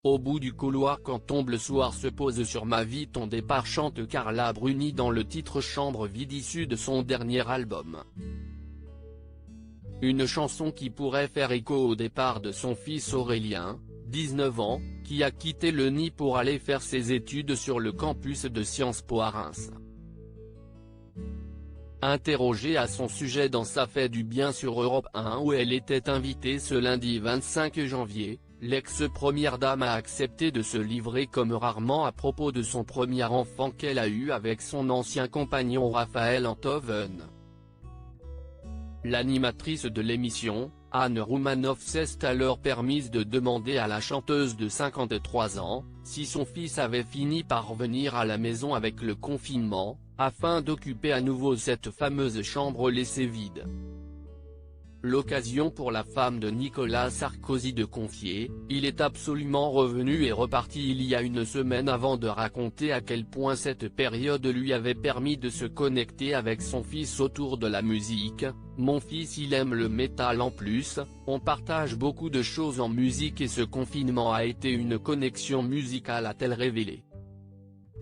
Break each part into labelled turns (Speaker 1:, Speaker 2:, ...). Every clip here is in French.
Speaker 1: Au bout du couloir quand tombe le soir se pose sur ma vie ton départ chante Carla Bruni dans le titre Chambre vide issu de son dernier album. Une chanson qui pourrait faire écho au départ de son fils Aurélien, 19 ans, qui a quitté le nid pour aller faire ses études sur le campus de Sciences Po à Reims. Interrogée à son sujet dans Ça fait du bien sur Europe 1 où elle était invitée ce lundi 25 janvier, l'ex-première dame a accepté de se livrer comme rarement à propos de son premier enfant qu'elle a eu avec son ancien compagnon Raphaël Enthoven. L'animatrice de l'émission, Anne Roumanoff s'est alors permise de demander à la chanteuse de 53 ans, si son fils avait fini par revenir à la maison avec le confinement, afin d'occuper à nouveau cette fameuse chambre laissée vide. L'occasion pour la femme de Nicolas Sarkozy de confier, il est absolument revenu et reparti il y a une semaine avant de raconter à quel point cette période lui avait permis de se connecter avec son fils autour de la musique. Mon fils il aime le métal en plus, on partage beaucoup de choses en musique et ce confinement a été une connexion musicale a-t-elle révélé.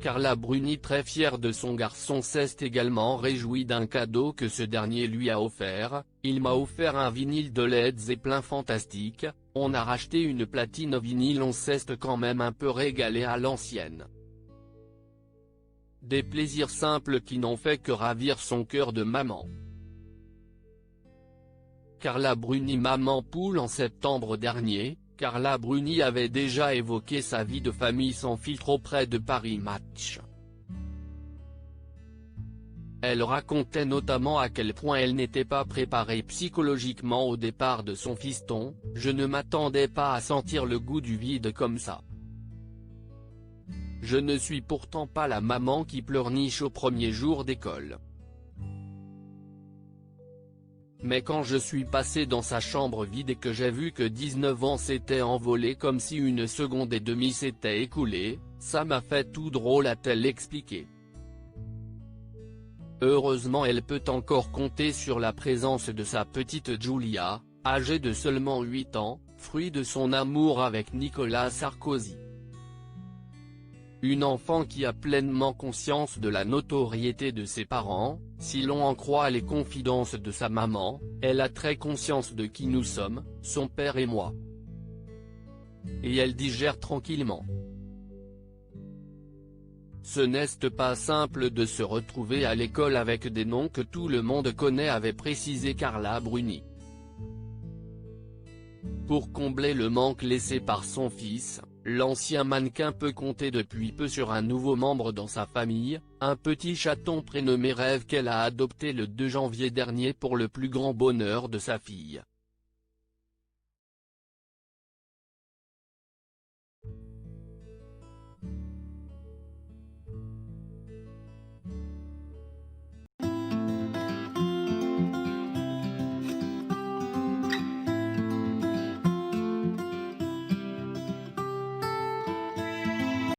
Speaker 1: Carla Bruni très fière de son garçon s'est également réjouie d'un cadeau que ce dernier lui a offert, il m'a offert un vinyle de Led Zeppelin fantastique, on a racheté une platine vinyle on s'est quand même un peu régalé à l'ancienne. Des plaisirs simples qui n'ont fait que ravir son cœur de maman. Carla Bruni maman poule en septembre dernier, Carla Bruni avait déjà évoqué sa vie de famille sans filtre auprès de Paris Match. Elle racontait notamment à quel point elle n'était pas préparée psychologiquement au départ de son fiston, « Je ne m'attendais pas à sentir le goût du vide comme ça. Je ne suis pourtant pas la maman qui pleurniche au premier jour d'école. Mais quand je suis passé dans sa chambre vide et que j'ai vu que 19 ans s'étaient envolés comme si une seconde et demie s'était écoulée, ça m'a fait tout drôle a-t-elle expliqué. Heureusement elle peut encore compter sur la présence de sa petite Giulia, âgée de seulement 8 ans, fruit de son amour avec Nicolas Sarkozy. Une enfant qui a pleinement conscience de la notoriété de ses parents, si l'on en croit les confidences de sa maman, elle a très conscience de qui nous sommes, son père et moi. Et elle digère tranquillement. Ce n'est pas simple de se retrouver à l'école avec des noms que tout le monde connaît avait précisé Carla Bruni. Pour combler le manque laissé par son fils, l'ancien mannequin peut compter depuis peu sur un nouveau membre dans sa famille, un petit chaton prénommé Rêve qu'elle a adopté le 2 janvier dernier pour le plus grand bonheur de sa fille.